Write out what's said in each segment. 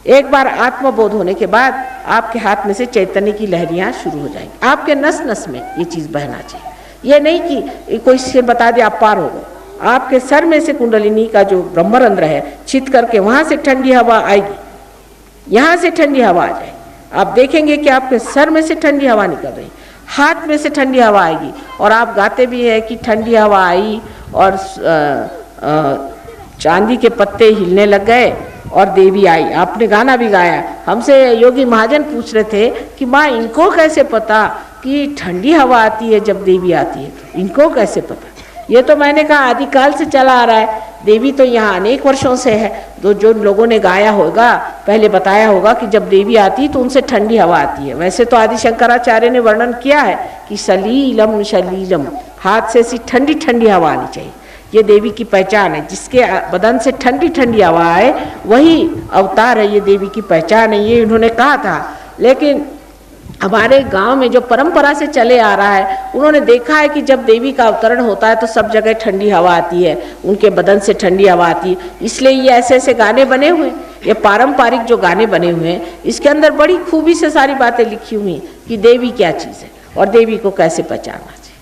एक बार आत्मबोध होने के बाद आपके हाथ में से चैतन्य की लहरियाँ शुरू हो जाएंगी। आपके नस नस में ये चीज़ बहना चाहिए। ये नहीं कि कोई से बता दे आप पार हो गए। आपके सर में से कुंडलिनी का जो ब्रह्मरंध्र है छिद करके वहाँ से ठंडी हवा आएगी, यहाँ से ठंडी हवा आ जाएगी। आप देखेंगे कि आपके सर में से ठंडी हवा निकल रही, हाथ में से ठंडी हवा आएगी, और आप गाते भी हैं कि ठंडी हवा आई और चांदी के पत्ते हिलने लग गए और देवी आई। आपने गाना भी गाया। हमसे योगी महाजन पूछ रहे थे कि माँ इनको कैसे पता कि ठंडी हवा आती है जब देवी आती है, तो इनको कैसे पता? ये तो मैंने कहा आदिकाल से चला आ रहा है। देवी तो यहाँ अनेक वर्षों से है। तो जो लोगों ने गाया होगा, पहले बताया होगा कि जब देवी आती तो उनसे ठंडी हवा आती है। वैसे तो आदि शंकराचार्य ने वर्णन किया है कि सलीलम शलीलम, हाथ से ऐसी ठंडी ठंडी हवा आनी चाहिए। ये देवी की पहचान है। जिसके बदन से ठंडी ठंडी हवा आए वही अवतार है, ये देवी की पहचान है, ये इन्होंने कहा था। लेकिन हमारे गांव में जो परंपरा से चले आ रहा है, उन्होंने देखा है कि जब देवी का अवतरण होता है तो सब जगह ठंडी हवा आती है, उनके बदन से ठंडी हवा आती है। इसलिए ये ऐसे ऐसे गाने बने हुए, ये पारंपरिक जो गाने बने हुए हैं, इसके अंदर बड़ी खूबी से सारी बातें लिखी हुई हैं कि देवी क्या चीज़ है और देवी को कैसे पहचानना चाहिए।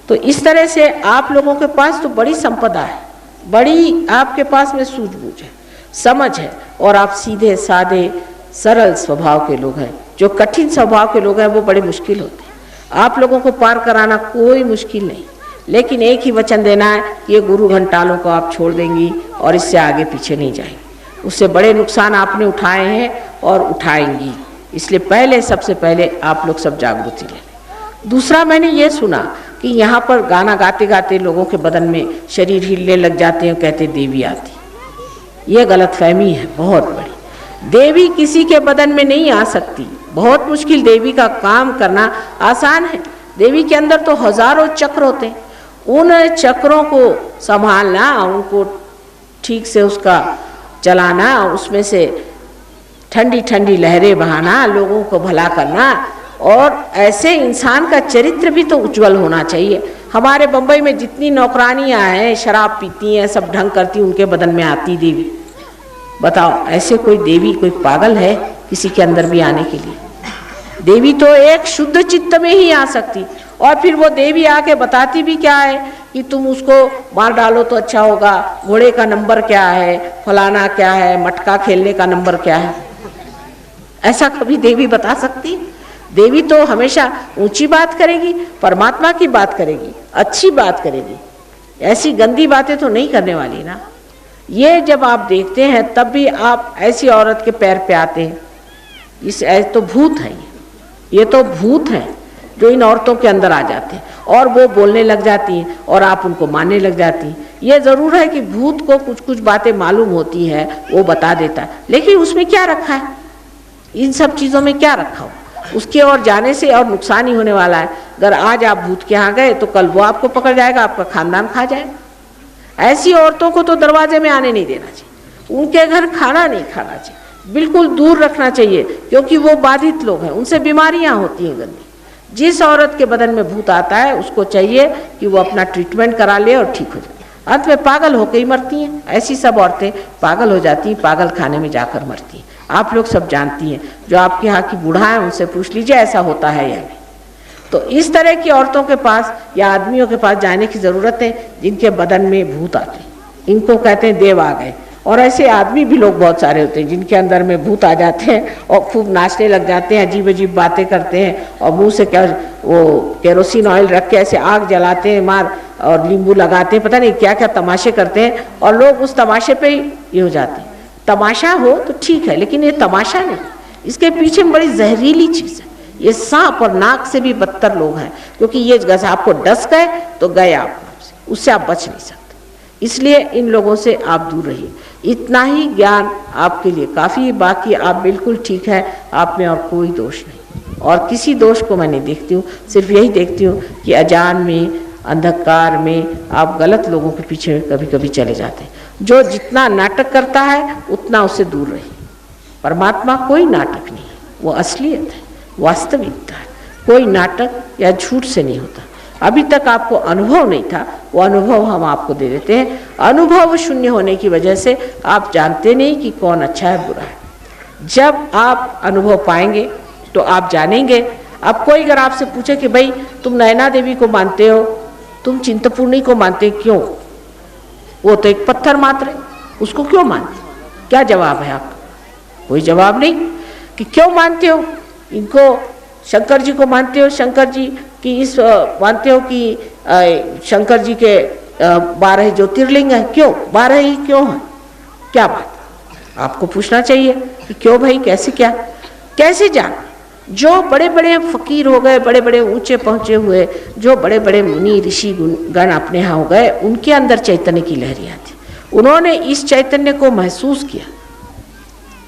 तो इस तरह से आप लोगों के पास तो बड़ी संपदा है, बड़ी आपके पास में सूझबूझ है, समझ है, और आप सीधे साधे सरल स्वभाव के लोग हैं। जो कठिन स्वभाव के लोग हैं वो बड़े मुश्किल होते हैं। आप लोगों को पार कराना कोई मुश्किल नहीं, लेकिन एक ही वचन देना है कि ये गुरु घंटालों को आप छोड़ देंगी और इससे आगे पीछे नहीं जाएंगी। उससे बड़े नुकसान आपने उठाए हैं और उठाएंगी। इसलिए पहले, सबसे पहले आप लोग सब जागृति ले लें। दूसरा, मैंने ये सुना कि यहाँ पर गाना गाते गाते लोगों के बदन में शरीर हिलने लग जाते हैं, कहते देवी आती। ये गलतफहमी है बहुत बड़ी। देवी किसी के बदन में नहीं आ सकती, बहुत मुश्किल। देवी का काम करना आसान है। देवी के अंदर तो हजारों चक्र होते हैं, उन चक्रों को संभालना, उनको ठीक से उसका चलाना, उसमें से ठंडी ठंडी लहरें बहाना, लोगों को भला करना, और ऐसे इंसान का चरित्र भी तो उज्जवल होना चाहिए। हमारे बम्बई में जितनी नौकरानियाँ हैं, शराब पीती हैं, सब ढंग करती, उनके बदन में आती देवी। बताओ, ऐसे कोई देवी, कोई पागल है किसी के अंदर भी आने के लिए? देवी तो एक शुद्ध चित्त में ही आ सकती। और फिर वो देवी आके बताती भी क्या है कि तुम उसको मार डालो तो अच्छा होगा, घोड़े का नंबर क्या है, फलाना क्या है, मटका खेलने का नंबर क्या है। ऐसा कभी देवी बता सकती? देवी तो हमेशा ऊंची बात करेगी, परमात्मा की बात करेगी, अच्छी बात करेगी। ऐसी गंदी बातें तो नहीं करने वाली ना। ये जब आप देखते हैं तब भी आप ऐसी औरत के पैर पे आते हैं। इस तो भूत है, ये तो भूत हैं जो इन औरतों के अंदर आ जाते हैं और वो बोलने लग जाती हैं और आप उनको मानने लग जाती हैं। ये ज़रूर है कि भूत को कुछ कुछ बातें मालूम होती हैं, वो बता देता है, लेकिन उसमें क्या रखा है? इन सब चीज़ों में क्या रखा हो? उसके और जाने से और नुकसान ही होने वाला है। अगर आज आप भूत के यहाँ गए तो कल वो आपको पकड़ जाएगा, आपका खानदान खा जाएगा। ऐसी औरतों को तो दरवाजे में आने नहीं देना चाहिए, उनके घर खाना नहीं खाना चाहिए, बिल्कुल दूर रखना चाहिए, क्योंकि वो बाधित लोग हैं, उनसे बीमारियां होती हैं गंदी। जिस औरत के बदन में भूत आता है उसको चाहिए कि वो अपना ट्रीटमेंट करा ले और ठीक हो जाए। अंत में पागल होकर ही मरती हैं। ऐसी सब औरतें पागल हो जाती हैं, पागल खाने में जाकर मरती हैं। आप लोग सब जानती हैं, जो आपके यहाँ की बूढ़ा है उनसे पूछ लीजिए ऐसा होता है या नहीं। तो इस तरह की औरतों के पास या आदमियों के पास जाने की ज़रूरत है जिनके बदन में भूत आते हैं। इनको कहते हैं देव आ गए। और ऐसे आदमी भी लोग बहुत सारे होते हैं जिनके अंदर में भूत आ जाते हैं और खूब नाचने लग जाते हैं, अजीब अजीब बातें करते हैं और मुंह से क्या वो केरोसिन ऑयल रख के ऐसे आग जलाते हैं मार और नींबू लगाते हैं, पता नहीं क्या क्या तमाशे करते हैं और लोग उस तमाशे पे ही ये हो जाते हैं। तमाशा हो तो ठीक है, लेकिन ये तमाशा नहीं, इसके पीछे बड़ी जहरीली चीज़ है। ये सांप और नाक से भी बदतर लोग हैं, क्योंकि ये जैसे आपको डस गए तो गए आप, उससे आप बच नहीं सकते। इसलिए इन लोगों से आप दूर रहिए। इतना ही ज्ञान आपके लिए काफ़ी है। बाकी आप बिल्कुल ठीक है, आप में और कोई दोष नहीं, और किसी दोष को मैं नहीं देखती हूँ। सिर्फ यही देखती हूँ कि अजान में, अंधकार में आप गलत लोगों के पीछे कभी कभी चले जाते हैं। जो जितना नाटक करता है उतना उससे दूर रहिए। परमात्मा कोई नाटक नहीं है, वो असलियत है, वास्तविकता है। कोई नाटक या झूठ से नहीं होता। अभी तक आपको अनुभव नहीं था, वो अनुभव हम आपको दे देते हैं। अनुभव शून्य होने की वजह से आप जानते नहीं कि कौन अच्छा है बुरा है। जब आप अनुभव पाएंगे तो आप जानेंगे। अब कोई अगर आपसे पूछे कि भाई तुम नैना देवी को मानते हो, तुम चिंतपूर्णी को मानते, क्यों? वो तो एक पत्थर मात्र है, उसको क्यों मानते? क्या जवाब है आपका? कोई जवाब नहीं कि क्यों मानते हो इनको। शंकर जी को मानते हो, शंकर जी की इस मानते हो कि शंकर जी के 12 ज्योतिर्लिंग है, क्यों 12 ही क्यों है? क्या बात? आपको पूछना चाहिए कि क्यों भाई, कैसे, क्या, कैसे जाना? जो बड़े बड़े फकीर हो गए, बड़े बड़े ऊंचे पहुंचे हुए, जो बड़े बड़े मुनि ऋषि गण अपने यहाँ हो गए, उनके अंदर चैतन्य की लहरियाँ थी। उन्होंने इस चैतन्य को महसूस किया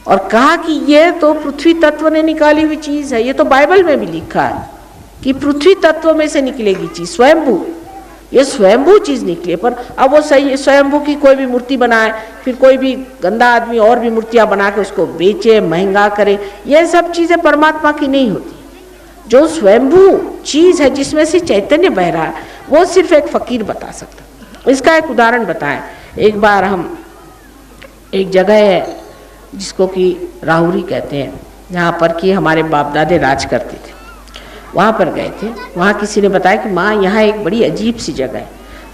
और कहा कि ये तो पृथ्वी तत्व ने निकाली हुई चीज है। ये तो बाइबल में भी लिखा है कि पृथ्वी तत्व में से निकलेगी चीज, स्वयंभू, ये स्वयंभू चीज निकली। पर अब वो सही स्वयंभू की कोई भी मूर्ति बनाए, फिर कोई भी गंदा आदमी और भी मूर्तियां बना के उसको बेचे, महंगा करे, ये सब चीजें परमात्मा की नहीं होती। जो स्वयंभू चीज है जिसमें से चैतन्य बह रहा है, वो सिर्फ एक फकीर बता सकता। इसका एक उदाहरण बताएं। एक बार हम एक जगह है जिसको कि राहुरी कहते हैं, जहाँ पर कि हमारे बाप दादे राज करते थे, वहाँ पर गए थे। वहाँ किसी ने बताया कि माँ यहाँ एक बड़ी अजीब सी जगह है,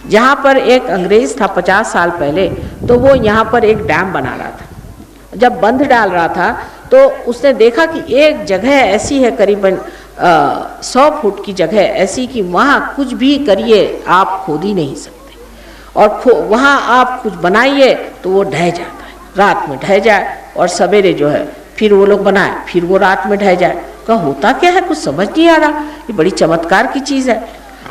जहाँ पर एक अंग्रेज़ था 50 साल पहले, तो वो यहाँ पर एक डैम बना रहा था। जब बंद डाल रहा था तो उसने देखा कि एक जगह ऐसी है, करीबन 100 फुट की जगह ऐसी कि वहाँ कुछ भी करिए आप खोद ही नहीं सकते, और वहाँ आप कुछ बनाइए तो वो ढह जाता है, रात में ढह जाए और सवेरे जो है फिर वो लोग बनाए, फिर वो रात में ढह जाए। का होता क्या है, कुछ समझ नहीं आ रहा, ये बड़ी चमत्कार की चीज़ है।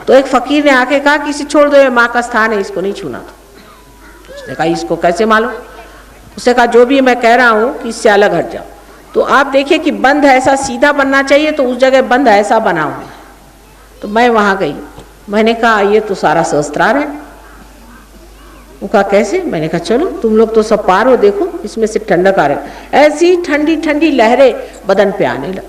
तो एक फकीर ने आके कहा कि इसे छोड़ दो, ये माँ का स्थान है, इसको नहीं छूना। तो उसने कहा इसको कैसे मालूम? उसने कहा जो भी मैं कह रहा हूँ कि इससे अलग हट जाओ। तो आप देखिए कि बंद ऐसा सीधा बनना चाहिए, तो उस जगह बंद ऐसा बना हुआ है। तो मैं वहाँ गई, मैंने कहा ये तो सारा सहस्त्रार है। वो कहा कैसे? मैंने कहा चलो तुम लोग तो सब पार हो, देखो इसमें से ठंडक आ रही। ऐसी ठंडी ठंडी लहरें बदन पे आने लगी।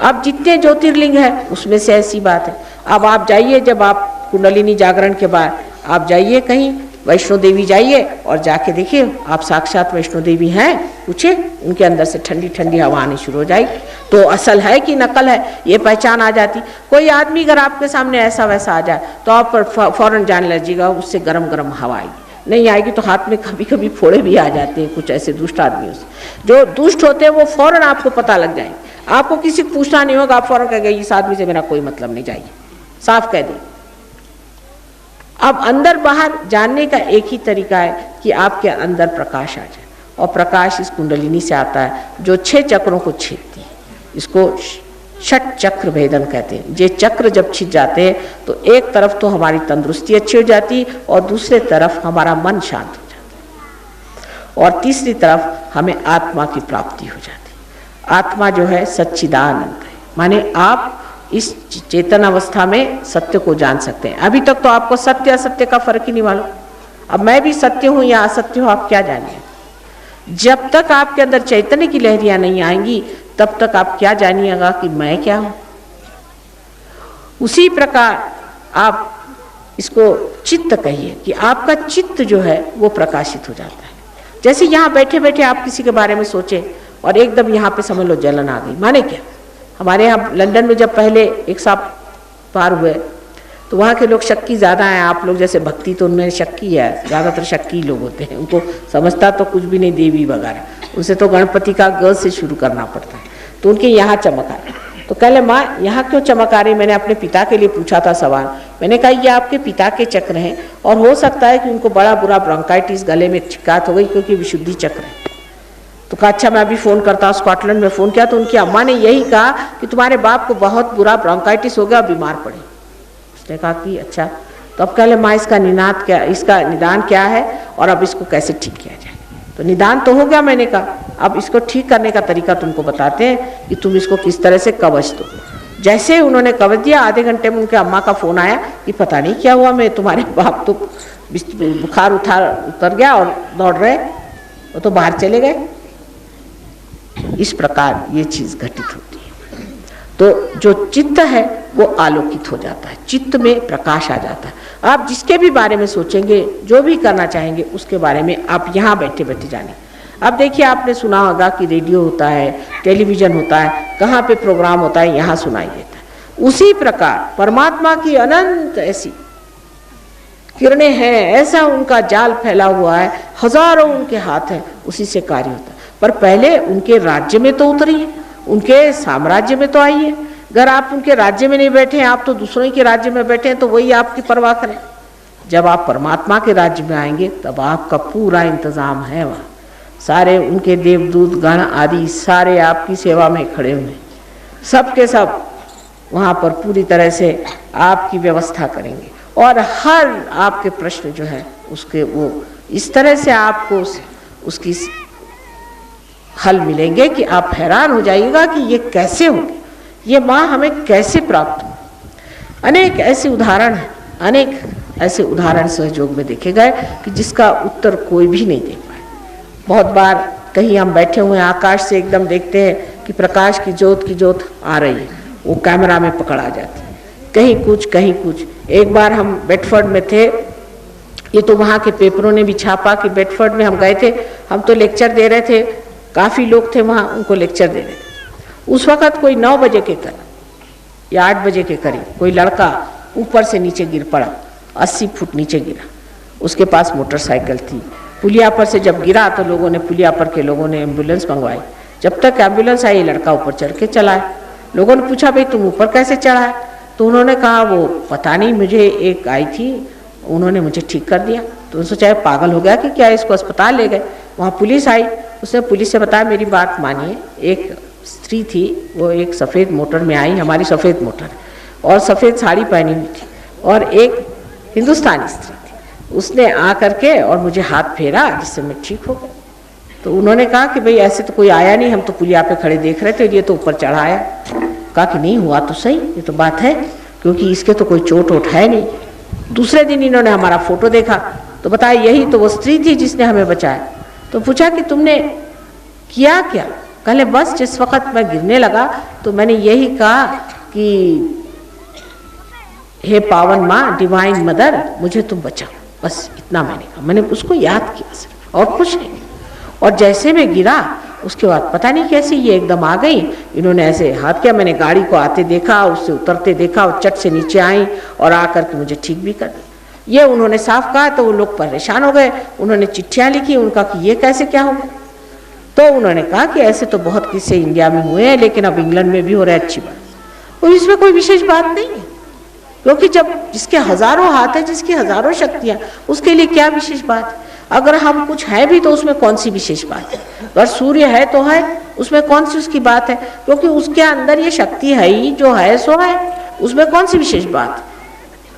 अब जितने ज्योतिर्लिंग है उसमें से ऐसी बात है। अब आप जाइए, जब आप कुंडलिनी जागरण के बाद आप जाइए कहीं वैष्णो देवी जाइए और जाके देखिए, आप साक्षात वैष्णो देवी हैं, पूछे उनके अंदर से ठंडी ठंडी हवा आनी शुरू हो जाएगी। तो असल है कि नकल है ये पहचान आ जाती। कोई आदमी अगर आपके सामने ऐसा वैसा आ जाए तो आप फौरन जान लीजिएगा उससे गरम गरम हवा आएगी। नहीं आएगी तो हाथ में कभी कभी फोड़े भी आ जाते हैं कुछ ऐसे दुष्ट आदमियों से। जो दुष्ट होते हैं वो फौरन आपको पता लग जाएंगे, आपको किसी को पूछना नहीं होगा, आप फौरन कहेंगे इस आदमी से मेरा कोई मतलब नहीं, जाइए, साफ कह दें। अब अंदर बाहर जानने का एक ही तरीका है कि आपके अंदर प्रकाश आ जाए, और प्रकाश इस कुंडलिनी से आता है जो 6 चक्रों को छेदती है। इसको षट चक्र भेदन कहते हैं। ये चक्र जब छिद जाते हैं तो एक तरफ तो हमारी तंदुरुस्ती अच्छी हो जाती और दूसरे तरफ हमारा मन शांत हो जाता, और तीसरी तरफ हमें आत्मा की प्राप्ति हो जाती। आत्मा जो है सच्चिदानंद है, माने आप इस चेतन अवस्था में सत्य को जान सकते हैं। अभी तक तो आपको सत्य असत्य का फर्क ही नहीं मालूम। अब मैं भी सत्य हूँ या असत्य हूँ आप क्या जानिए? जब तक आपके अंदर चैतन्य की लहरियां नहीं आएंगी तब तक आप क्या जानिएगा कि मैं क्या हूँ। उसी प्रकार आप इसको चित्त कहिए कि आपका चित्त जो है वो प्रकाशित हो जाता है। जैसे यहाँ बैठे बैठे आप किसी के बारे में सोचे और एकदम यहाँ पे समझ लो जलन आ गई। माने क्या, हमारे यहाँ लंदन में जब पहले एक साहब पार हुए तो वहाँ के लोग शक्की ज़्यादा हैं। आप लोग जैसे भक्ति तो उनमें शक्की है, ज़्यादातर शक्की लोग होते हैं, उनको समझता तो कुछ भी नहीं देवी वगैरह, उनसे तो गणपति का ग से शुरू करना पड़ता है। तो उनके यहाँ चमक आ रही, तो कह ले माँ यहाँ क्यों चमक आ रही? मैंने अपने पिता के लिए पूछा था सवाल। मैंने कहा ये आपके पिता के चक्र हैं और हो सकता है कि उनको बड़ा बुरा ब्रोंकाइटिस, गले में शिकायत हो गई क्योंकि विशुद्धि चक्र है। तो कहा अच्छा मैं अभी फ़ोन करता हूँ। स्कॉटलैंड में फ़ोन किया तो उनकी अम्मा ने यही कहा कि तुम्हारे बाप को बहुत बुरा ब्रोंकाइटिस हो गया, बीमार पड़े। उसने कहा कि अच्छा, तो अब कह ले माँ इसका निदान क्या है और अब इसको कैसे ठीक किया जाए? तो निदान तो हो गया, मैंने कहा अब इसको ठीक करने का तरीका तुमको बताते हैं कि तुम इसको किस तरह से कवच दो। जैसे उन्होंने कवच दिया, आधे घंटे में उनके अम्मा का फ़ोन आया कि पता नहीं क्या हुआ, मैं तुम्हारे बाप तो बुखार उतर गया और दौड़ रहे, वो तो बाहर चले गए। इस प्रकार ये चीज़ घटित होती है। तो जो चित्त है वो आलोकित हो जाता है, चित्त में प्रकाश आ जाता है। आप जिसके भी बारे में सोचेंगे, जो भी करना चाहेंगे, उसके बारे में आप यहाँ बैठे बैठे जाने। अब देखिए, आपने सुना होगा कि रेडियो होता है, टेलीविज़न होता है, कहाँ पे प्रोग्राम होता है, यहाँ सुनाई देता है। उसी प्रकार परमात्मा की अनंत ऐसी किरणें हैं, ऐसा उनका जाल फैला हुआ है, हजारों उनके हाथ हैं, उसी से कार्य होता है। पर पहले उनके राज्य में तो उतरिए, उनके साम्राज्य में तो आइए। अगर आप उनके राज्य में नहीं बैठे हैं, आप तो दूसरों के राज्य में बैठे हैं, तो वही आपकी परवाह करें। जब आप परमात्मा के राज्य में आएंगे तब आपका पूरा इंतजाम है वहाँ, सारे उनके देवदूत गण आदि सारे आपकी सेवा में खड़े हुए हैं, सब के सब वहाँ पर पूरी तरह से आपकी व्यवस्था करेंगे। और हर आपके प्रश्न जो है उसके वो इस तरह से आपको उसकी हल मिलेंगे कि आप हैरान हो जाइएगा कि ये कैसे होंगे, ये माँ हमें कैसे प्राप्त हो। अनेक ऐसे उदाहरण हैं, अनेक ऐसे उदाहरण सहयोग में देखे गए कि जिसका उत्तर कोई भी नहीं दे पाए। बहुत बार कहीं हम बैठे हुए आकाश से एकदम देखते हैं कि प्रकाश की जोत आ रही है, वो कैमरा में पकड़ आ जाती है, कहीं कुछ कहीं कुछ। एक बार हम बेडफोर्ड में थे, ये तो वहाँ के पेपरों ने भी छापा कि बेडफोर्ड में हम गए थे, हम तो लेक्चर दे रहे थे, काफ़ी लोग थे वहाँ, उनको लेक्चर दे रहे थे। उस वक़्त कोई 9 बजे के करीब या 8 बजे के करीब कोई लड़का ऊपर से नीचे गिर पड़ा, 80 फुट नीचे गिरा। उसके पास मोटरसाइकिल थी। पुलिया पर से जब गिरा तो लोगों ने, पुलिया पर के लोगों ने एम्बुलेंस मंगवाई। जब तक एम्बुलेंस आई, लड़का ऊपर चढ़ के चला है। लोगों ने पूछा, भाई तुम ऊपर कैसे चढ़ा है? तो उन्होंने कहा, वो पता नहीं, मुझे एक आई थी, उन्होंने मुझे ठीक कर दिया। तो उनसे चाहे पागल हो गया कि क्या, इसको अस्पताल ले गए। वहाँ पुलिस आई, उसने पुलिस से बताया, मेरी बात मानिए, एक स्त्री थी, वो एक सफ़ेद मोटर में आई, हमारी सफ़ेद मोटर, और सफ़ेद साड़ी पहनी हुई थी, और एक हिंदुस्तानी स्त्री थी। उसने आ करके और मुझे हाथ फेरा, जिससे मैं ठीक हो गया। तो उन्होंने कहा कि भाई ऐसे तो कोई आया नहीं, हम तो पुलिया पे खड़े देख रहे थे, ये तो ऊपर चढ़ा आया। कहा कि नहीं हुआ तो सही, ये तो बात है, क्योंकि इसके तो कोई चोट वोट है नहीं। दूसरे दिन इन्होंने हमारा फोटो देखा तो बताया, यही तो वो स्त्री थी जिसने हमें बचाया। तो पूछा कि तुमने किया क्या? कहले, बस जिस वक़्त मैं गिरने लगा तो मैंने यही कहा कि हे पावन माँ, डिवाइन मदर, मुझे तुम बचाओ, बस इतना मैंने कहा। मैंने उसको याद किया सिर्फ, और कुछ नहीं। और जैसे मैं गिरा, उसके बाद पता नहीं कैसे ये एकदम आ गई, इन्होंने ऐसे हाथ किया, मैंने गाड़ी को आते देखा, उससे उतरते देखा, और चट से नीचे आई और आकर के मुझे ठीक भी कर दिया। ये उन्होंने साफ कहा तो वो लोग परेशान हो गए, उन्होंने चिट्ठियाँ लिखी, उनका कि ये कैसे क्या हो गया। तो उन्होंने कहा कि ऐसे तो बहुत किस्से इंडिया में हुए हैं, लेकिन अब इंग्लैंड में भी हो रहा है, अच्छी बात। और इसमें कोई विशेष बात नहीं है, क्योंकि जब जिसके हजारों हाथ है, जिसकी हजारों शक्तियाँ, उसके लिए क्या विशेष बात है। अगर हम कुछ है भी तो उसमें कौन सी विशेष बात है। अगर सूर्य है तो है, उसमें कौन सी उसकी बात है, क्योंकि उसके अंदर ये शक्ति है ही, जो है सो है, उसमें कौन सी विशेष बात है।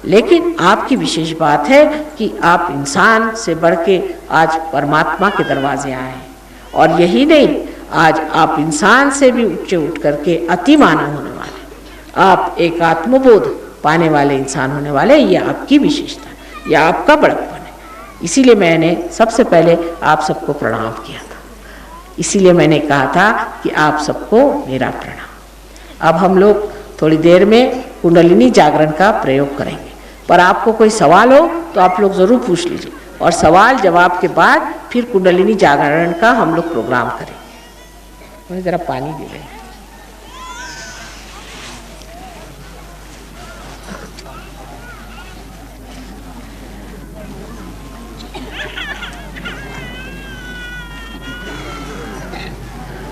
लेकिन आपकी विशेष बात है कि आप इंसान से बढ़ के आज परमात्मा के दरवाजे आए हैं। और यही नहीं, आज आप इंसान से भी ऊंचे उठ करके अति मानव होने वाले, आप एक आत्मबोध पाने वाले इंसान होने वाले। ये आपकी विशेषता, यह आपका बड़प्पन है। इसीलिए मैंने सबसे पहले आप सबको प्रणाम किया था, इसीलिए मैंने कहा था कि आप सबको मेरा प्रणाम। अब हम लोग थोड़ी देर में कुंडलिनी जागरण का प्रयोग करेंगे, पर आपको कोई सवाल हो तो आप लोग ज़रूर पूछ लीजिए, और सवाल जवाब के बाद फिर कुंडलिनी जागरण का हम लोग प्रोग्राम करेंगे। मुझे ज़रा पानी दे दें।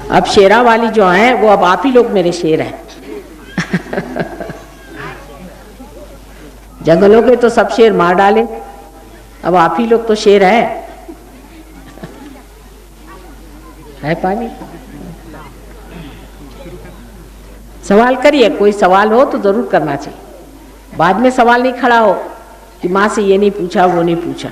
अब शेरा वाली जो हैं वो अब आप ही लोग मेरे शेर हैं। जंगलों के तो सब शेर मार डाले, अब आप ही लोग तो शेर हैं। है पानी? सवाल करिए, कोई सवाल हो तो जरूर करना चाहिए। बाद में सवाल नहीं खड़ा हो कि माँ से ये नहीं पूछा, वो नहीं पूछा।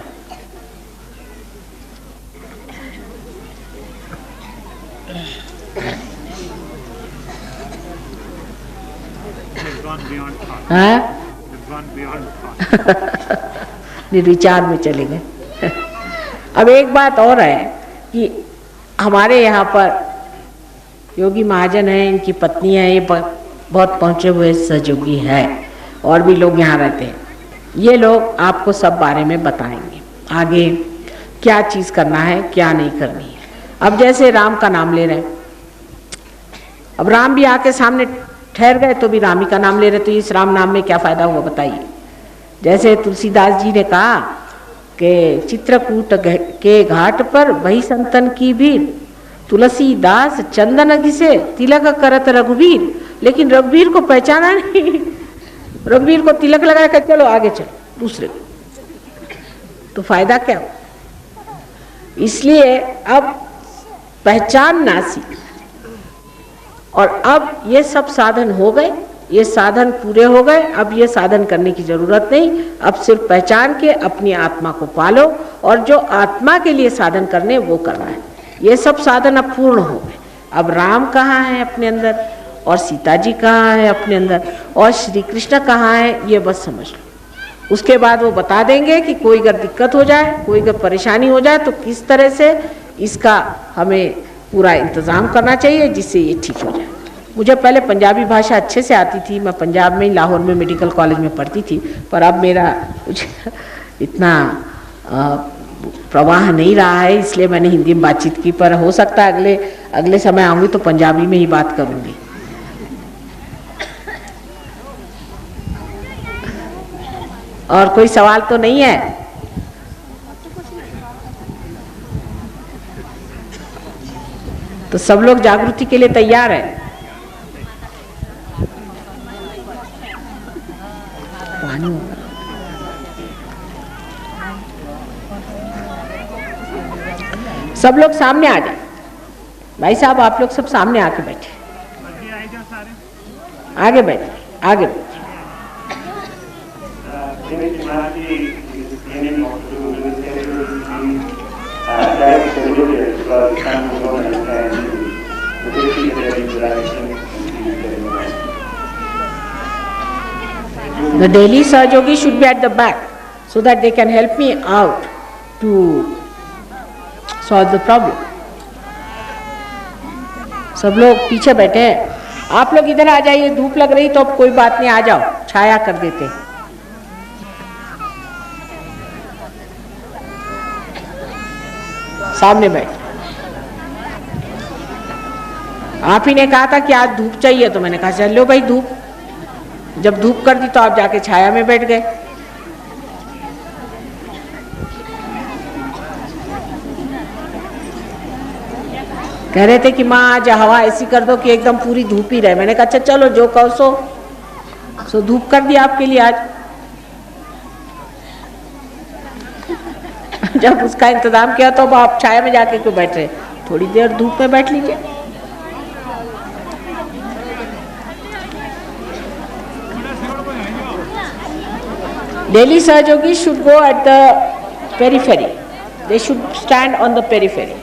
हाँ? निर्विचार में चले गए। अब एक बात और है कि हमारे यहाँ पर योगी महाजन हैं, इनकी पत्नी है, ये बहुत पहुँचे हुए सहयोगी है, और भी लोग यहाँ रहते हैं। ये लोग आपको सब बारे में बताएंगे, आगे क्या चीज़ करना है, क्या नहीं करनी है। अब जैसे राम का नाम ले रहे हैं, अब राम भी आके सामने ठहर गए तो भी राम ही का नाम ले रहे, तो इस राम नाम में क्या फायदा हुआ बताइए। जैसे तुलसीदास जी ने कहा कि चित्रकूट के घाट पर भई संतन की भीड़, तुलसीदास चंदन घिसे तिलक करत रघुवीर, लेकिन रघुवीर को पहचाना नहीं। रघुवीर को तिलक लगा कर चलो आगे चलो दूसरे, तो फायदा क्या हो। इसलिए अब पहचानना सीख, और अब ये सब साधन हो गए, ये साधन पूरे हो गए, अब ये साधन करने की जरूरत नहीं, अब सिर्फ पहचान के अपनी आत्मा को पालो, और जो आत्मा के लिए साधन करने वो करना है। ये सब साधन अब पूर्ण हो गए। अब राम कहाँ है अपने अंदर, और सीता जी कहाँ है अपने अंदर, और श्री कृष्ण कहाँ है, ये बस समझ लो। उसके बाद वो बता देंगे कि कोई अगर दिक्कत हो जाए, कोई अगर परेशानी हो जाए, तो किस तरह से इसका हमें पूरा इंतज़ाम करना चाहिए जिससे ये ठीक हो जाए। मुझे पहले पंजाबी भाषा अच्छे से आती थी, मैं पंजाब में ही लाहौर में मेडिकल कॉलेज में पढ़ती थी, पर अब मेरा कुछ इतना प्रवाह नहीं रहा है, इसलिए मैंने हिंदी में बातचीत की। पर हो सकता है अगले समय आऊँगी तो पंजाबी में ही बात करूँगी। और कोई सवाल तो नहीं है? तो सब लोग जागृति के लिए तैयार हैं? सब लोग सामने आ जाए। भाई साहब आप लोग सब सामने आके बैठे, आगे बैठे, आगे बैठे। The daily Sahajogi should be at the back so that they can help me out to solve the problem. सब लोग पीछे बैठे हैं, आप लोग इधर आ जाइए। धूप लग रही तो अब कोई बात नहीं, आ जाओ, छाया कर देते। सामने बैठ। आप ही ने कहा था कि आज धूप चाहिए, तो मैंने कहा चल लो भाई धूप। जब धूप कर दी तो आप जाके छाया में बैठ गए। कह रहे थे कि माँ आज हवा ऐसी कर दो कि एकदम पूरी धूप ही रहे। मैंने कहा अच्छा चलो जो कहो सो धूप कर दी आपके लिए आज। जब उसका इंतजाम किया तो आप छाया में जाके क्यों बैठ रहे, थोड़ी देर धूप में बैठ लीजिए। Daily Sahajogi should go at the periphery. They should stand on the periphery.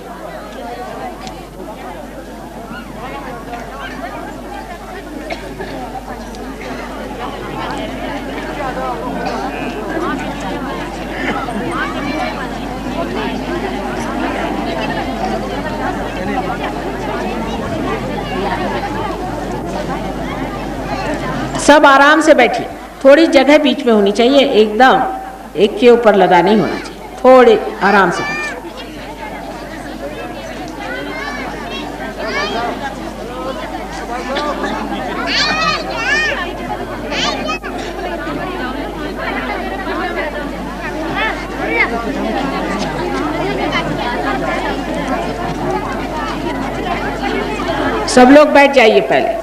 सब आराम से बैठिए, थोड़ी जगह बीच में होनी चाहिए, एकदम एक के ऊपर लगा नहीं होना चाहिए, थोड़े आराम से बैठिए। सब लोग बैठ जाइए पहले।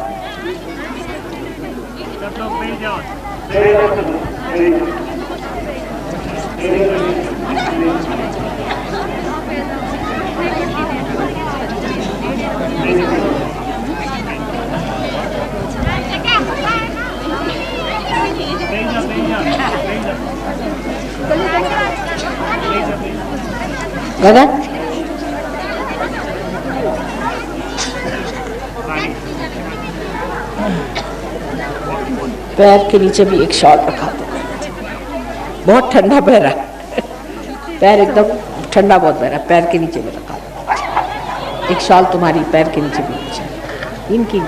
गगन पैर के नीचे भी एक शॉल रखा दो, बहुत ठंडा बह रहा है, पैर एकदम ठंडा बहुत बह रहा है, पैर के नीचे भी रखा दो एक शॉल, तुम्हारी पैर के नीचे भी नीचे। इनकी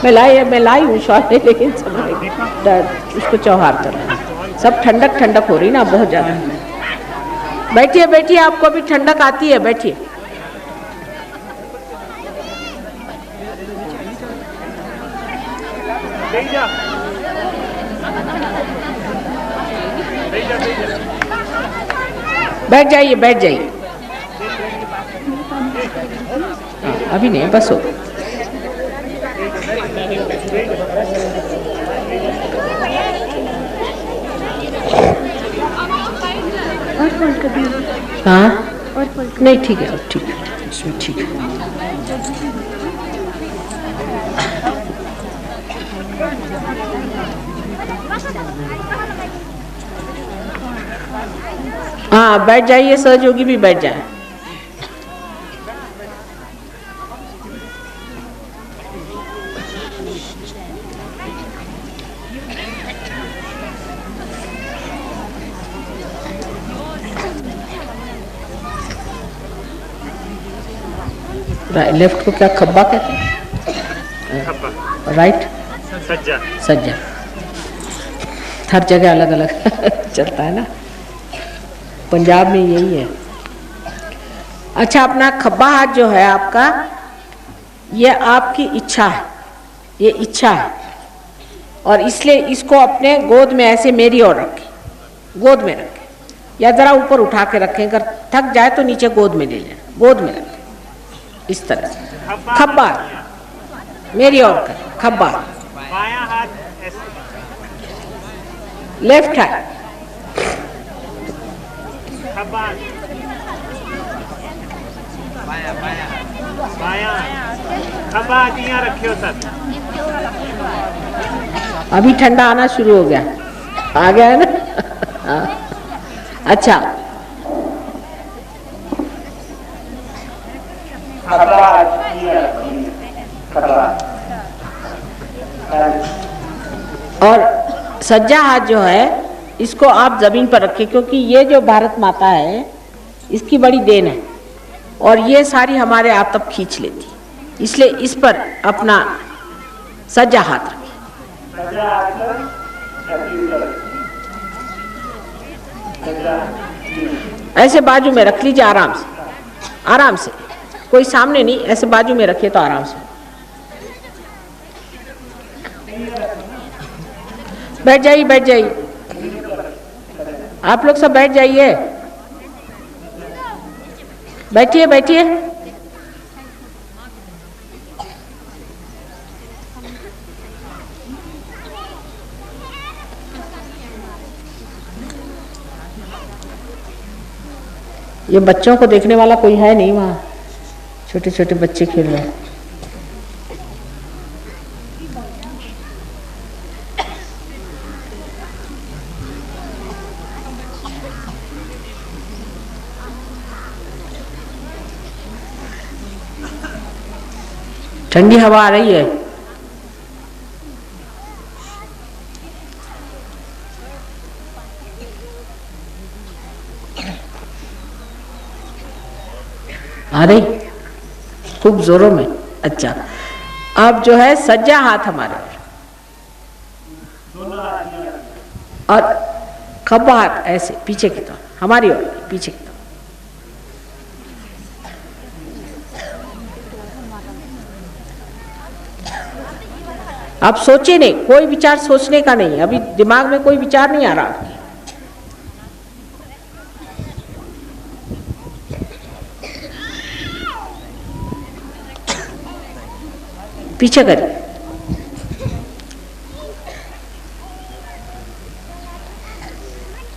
मैं लाई हूँ शॉल, लेकिन सब उसको चौहार कर रहा है, सब ठंडक हो रही ना बहुत ज़्यादा। बैठिए बैठिए, आपको भी ठंडक आती है, बैठिए। बैठ जाइए, बैठ जाइए। अभी नहीं, बस हो। हाँ नहीं, ठीक है, ठीक है, इसमें ठीक है। हाँ बैठ जाइए, सहयोगी भी बैठ जाए। लेफ्ट को क्या खब्बा कहते हैं? राइट सज्जा। सज्जा। हर जगह अलग अलग चलता है ना, पंजाब में यही है। अच्छा, अपना खब्बा हाथ जो है आपका, ये आपकी इच्छा है, ये इच्छा है, और इसलिए इसको अपने गोद में ऐसे मेरी ओर रखें, गोद में रखें, या जरा ऊपर उठा के रखें, अगर थक जाए तो नीचे गोद में ले लें, गोद में रखें इस तरह से। खब्बा मेरी ओर कर, खब्बा। बायां हाथ ऐसे, लेफ्ट हैंड खब्बा, बायां खब्बा यहाँ रखे हो सर। अभी ठंडा आना शुरू हो गया, आ गया है ना। अच्छा, और सज्जा हाथ जो है इसको आप जमीन पर रखें, क्योंकि ये जो भारत माता है इसकी बड़ी देन है, और ये सारी हमारे आतप खींच लेती, इसलिए इस पर अपना सज्जा हाथ रखें। ऐसे बाजू में रख लीजिए, आराम से, आराम से, कोई सामने नहीं, ऐसे बाजू में रखिए तो आराम से। बैठ जाइए, बैठ जाइए, आप लोग सब बैठ जाइए, बैठिए बैठिए। ये बच्चों को देखने वाला कोई है नहीं वहाँ, छोटे छोटे बच्चे खेल रहे हैं। ठंडी हवा आ रही है। आ रही खूब जोरों में। अच्छा, अब जो है सज्जा हाथ हमारे और खब्बा हाथ ऐसे पीछे की तरफ, हमारी ओर पीछे की तरफ। आप सोचिए नहीं, कोई विचार सोचने का नहीं, अभी दिमाग में कोई विचार नहीं आ रहा। पीछे करिए,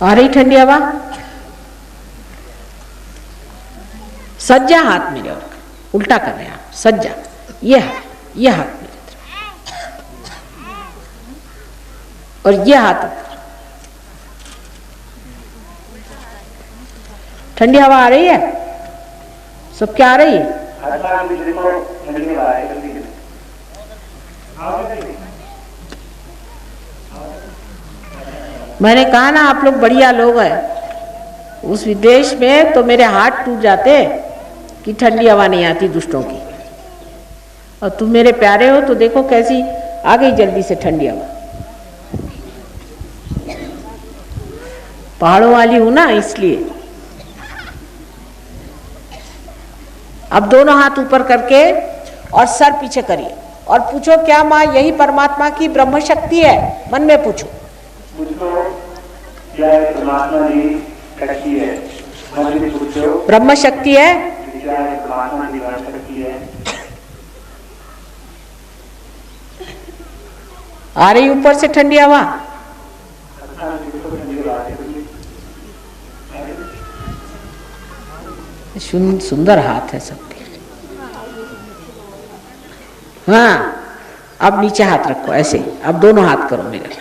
आ रही ठंडी हवा। सज्जा हाथ मेरे और उल्टा कर रहे हैं आप, सज्जा, ये हाथ मेरे तरफ और ये हाथ ऊपर। ठंडी हवा आ रही है, सब क्या आ रही है? मैंने कहा ना आप लोग बढ़िया लोग हैं। उस विदेश में तो मेरे हाथ टूट जाते कि ठंडी हवा नहीं आती दुष्टों की, और तुम मेरे प्यारे हो तो देखो कैसी आ गई जल्दी से ठंडी हवा। पहाड़ों वाली हूं ना इसलिए। अब दोनों हाथ ऊपर करके और सर पीछे करिए और पूछो क्या माँ यही परमात्मा की ब्रह्म शक्ति है? मन में पूछो। क्या परमात्मा की शक्ति है? मन में पूछो। ब्रह्म शक्ति है? क्या परमात्मा की ब्रह्म शक्ति है? आ रही ऊपर से ठंडी हवा? सुंदर हाथ है सबके। हाँ, अब नीचे हाथ रखो ऐसे ही। अब दोनों हाथ करो मेरे।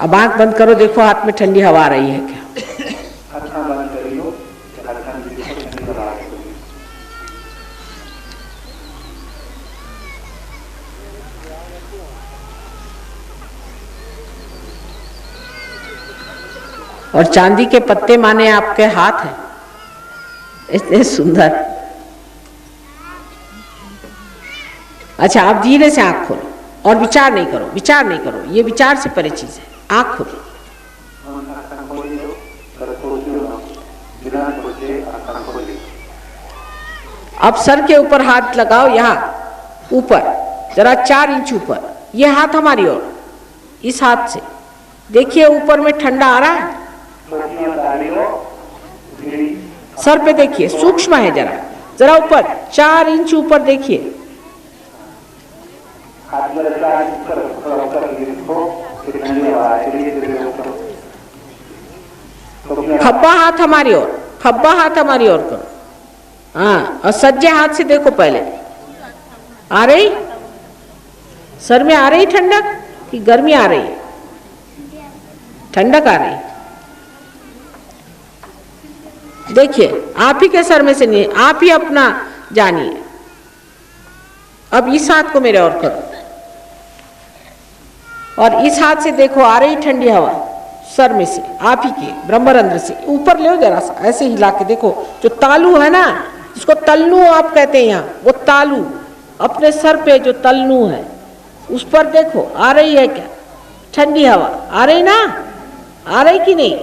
अब आंख बंद करो, देखो हाथ में ठंडी हवा आ रही है क्या? और चांदी के पत्ते माने आपके हाथ हैं, इतने सुंदर। अच्छा, आप धीरे से आंख खोलो और विचार नहीं करो, विचार नहीं करो, ये विचार से परे चीज है। आंख खोलो। अब सर के ऊपर हाथ लगाओ, यहाँ ऊपर जरा 4 इंच ऊपर। ये हाथ हमारी ओर, इस हाथ से देखिए ऊपर में ठंडा आ रहा है। सर पे देखिए, सूक्ष्म है, जरा जरा ऊपर 4 इंच ऊपर देखिए। खब्बा हाथ हमारी ओर, खब्बा हाथ हमारी ओर करो। हाँ, और सज्जे हाथ से देखो पहले। आ रही सर में? आ रही ठंडक कि गर्मी आ रही? ठंडक आ रही। देखिए आप ही के सर में से नहीं, आप ही अपना जानिए। अब इस हाथ को मेरे और करो और इस हाथ से देखो आ रही ठंडी हवा सर में से, आप ही के ब्रह्मरंध्र से। ऊपर ले जरा सा, ऐसे हिला के देखो। जो तालू है ना, जिसको तलनू आप कहते हैं यहाँ, वो तालू अपने सर पे जो तलनू है उस पर देखो आ रही है क्या ठंडी हवा? आ रही ना? आ रही कि नहीं?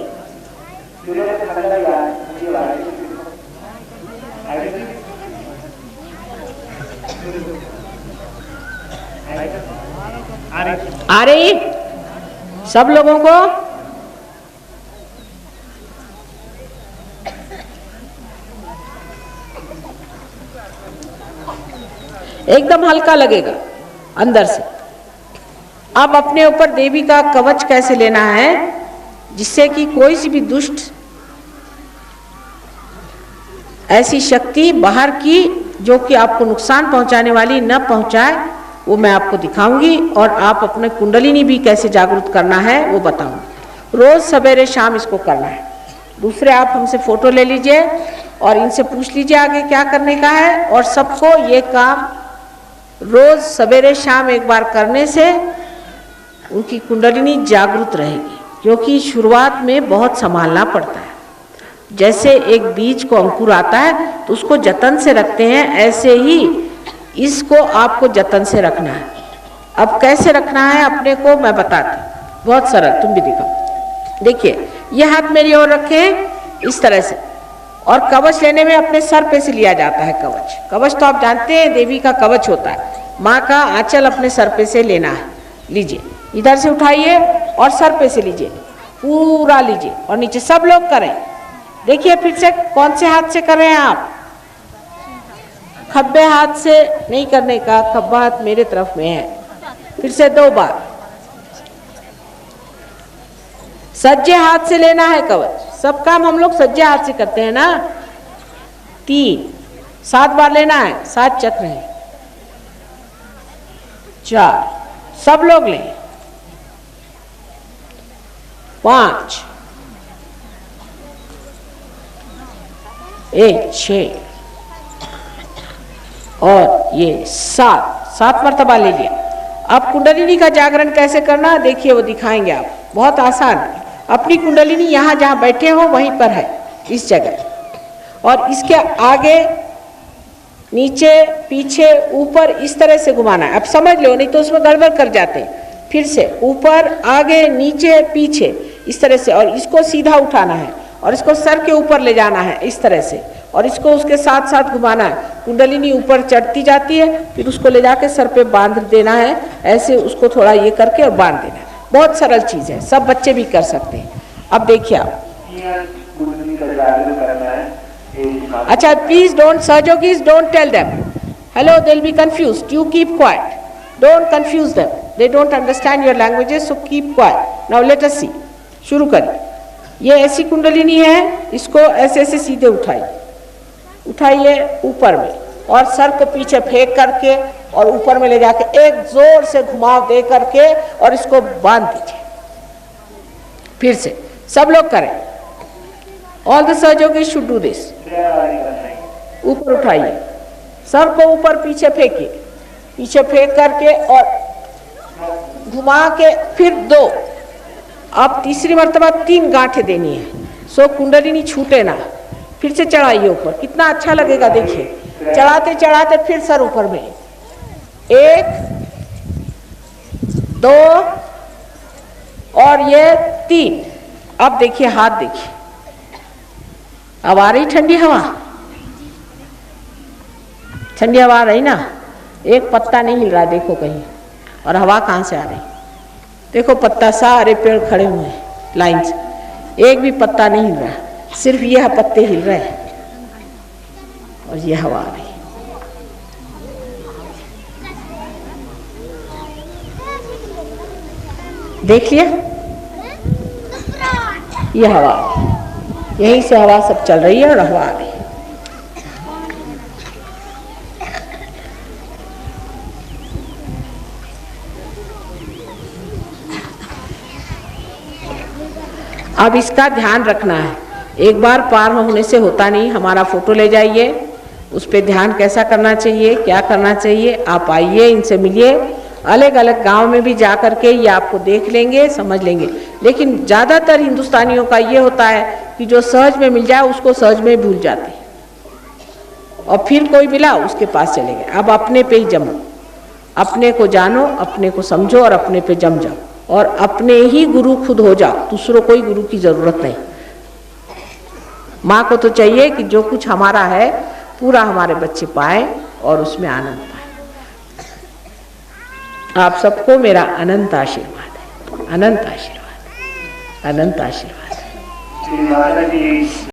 आ रही सब लोगों को? एकदम हल्का लगेगा अंदर से। अब अपने ऊपर देवी का कवच कैसे लेना है जिससे कि कोई सी भी दुष्ट ऐसी शक्ति बाहर की जो कि आपको नुकसान पहुंचाने वाली न पहुंचाए, वो मैं आपको दिखाऊंगी। और आप अपने कुंडलिनी भी कैसे जागरूक करना है वो बताऊंगी। रोज सवेरे शाम इसको करना है। दूसरे आप हमसे फोटो ले लीजिए और इनसे पूछ लीजिए आगे क्या करने का है। और सबको ये काम रोज सवेरे शाम एक बार करने से उनकी कुंडलिनी जागरूक रहेगी, क्योंकि शुरुआत में बहुत संभालना पड़ता है। जैसे एक बीज को अंकुर आता है तो उसको जतन से रखते हैं, ऐसे ही इसको आपको जतन से रखना है। अब कैसे रखना है अपने को मैं बताती हूँ, बहुत सरल, तुम भी दिखाओ। देखिए ये हाथ मेरी ओर रखें इस तरह से, और कवच लेने में अपने सर पे से लिया जाता है कवच। कवच तो आप जानते हैं देवी का कवच होता है, माँ का आंचल अपने सर पे से लेना है। लीजिए, इधर से उठाइए और सर पे से लीजिए, पूरा लीजिए और नीचे। सब लोग करें। देखिए फिर से कौन से हाथ से कर रहे हैं आप? खब्बे हाथ से नहीं करने का, खब्बा हाथ मेरे तरफ में है। फिर से 2 बार। सज्जे हाथ से लेना है कवच। सब काम हम लोग सज्जे हाथ से करते हैं ना। 3 7 बार लेना है, 7 चक्र हैं। 4 सब लोग लें। 5 1 6 और ये 7 मर्तबा ले लिया। अब कुंडलिनी का जागरण कैसे करना देखिए, वो दिखाएंगे आप, बहुत आसान है। अपनी कुंडलिनी यहाँ जहाँ बैठे हो वहीं पर है, इस जगह, और इसके आगे नीचे पीछे ऊपर इस तरह से घुमाना है। अब समझ लो, नहीं तो उसमें गड़बड़ कर जाते हैं। फिर से ऊपर आगे नीचे पीछे इस तरह से, और इसको सीधा उठाना है और इसको सर के ऊपर ले जाना है इस तरह से, और इसको उसके साथ साथ घुमाना है। कुंडलिनी ऊपर चढ़ती जाती है, फिर उसको ले जाके सर पे बांध देना है, ऐसे उसको थोड़ा ये करके और बांध देना है। बहुत सरल चीज़ है, सब बच्चे भी कर सकते हैं। अब देखिए आप, कुंडली का जागरण करना है। अच्छा प्लीज डोंट, सहयोगीज don't tell them hello, they will be confused, you keep quiet, don't confuse them, they don't understand your languages, so keep quiet. Now let us see, शुरू करिए। ये ऐसी कुंडलिनी है, इसको ऐसे ऐसे सीधे उठाइए ऊपर में, और सर को पीछे फेंक करके और ऊपर में ले जाके एक जोर से घुमाव दे करके और इसको बांध दीजिए। फिर से सब लोग करें, ऑल द सहयोगी शुड डू दिस। ऊपर उठाइए, सर को ऊपर पीछे फेंकिए, पीछे फेंक करके और घुमा के फिर 2, अब तीसरी मर्तबा 3 गांठें देनी है, सो कुंडलिनी छूटे ना। फिर से चढ़ाइए ऊपर, कितना अच्छा लगेगा देखिए, चढ़ाते चढ़ाते फिर सर ऊपर में, 1 2 और ये 3। अब देखिए हाथ देखिए, अब आ रही ठंडी हवा, ठंडी हवा आ रही ना, एक पत्ता नहीं हिल रहा देखो कहीं, और हवा कहाँ से आ रही, देखो पत्ता सारे पेड़ खड़े हुए हैं लाइन से, एक भी पत्ता नहीं हिल रहा, सिर्फ ये पत्ते हिल रहे हैं और ये हवा आ रही। देख लिया, ये हवा, यहीं से हवा सब चल रही है और हवा आ रही है। अब इसका ध्यान रखना है, एक बार पार होने से होता नहीं, हमारा फोटो ले जाइए, उस पर ध्यान कैसा करना चाहिए, क्या करना चाहिए, आप आइए, इनसे मिलिए, अलग अलग गांव में भी जा कर के ये आपको देख लेंगे, समझ लेंगे। लेकिन ज़्यादातर हिंदुस्तानियों का ये होता है कि जो सहज में मिल जाए उसको सहज में भूल जाते हैं, और फिर कोई मिला उसके पास चले गए। अब अपने पे ही जमो, अपने को जानो, अपने को समझो और अपने पे जम जाओ, और अपने ही गुरु खुद हो जाओ, दूसरों कोई गुरु की जरूरत नहीं। माँ को तो चाहिए कि जो कुछ हमारा है पूरा हमारे बच्चे पाए और उसमें आनंद पाए। आप सबको मेरा अनंत आशीर्वाद है, अनंत आशीर्वाद, अनंत आशीर्वाद।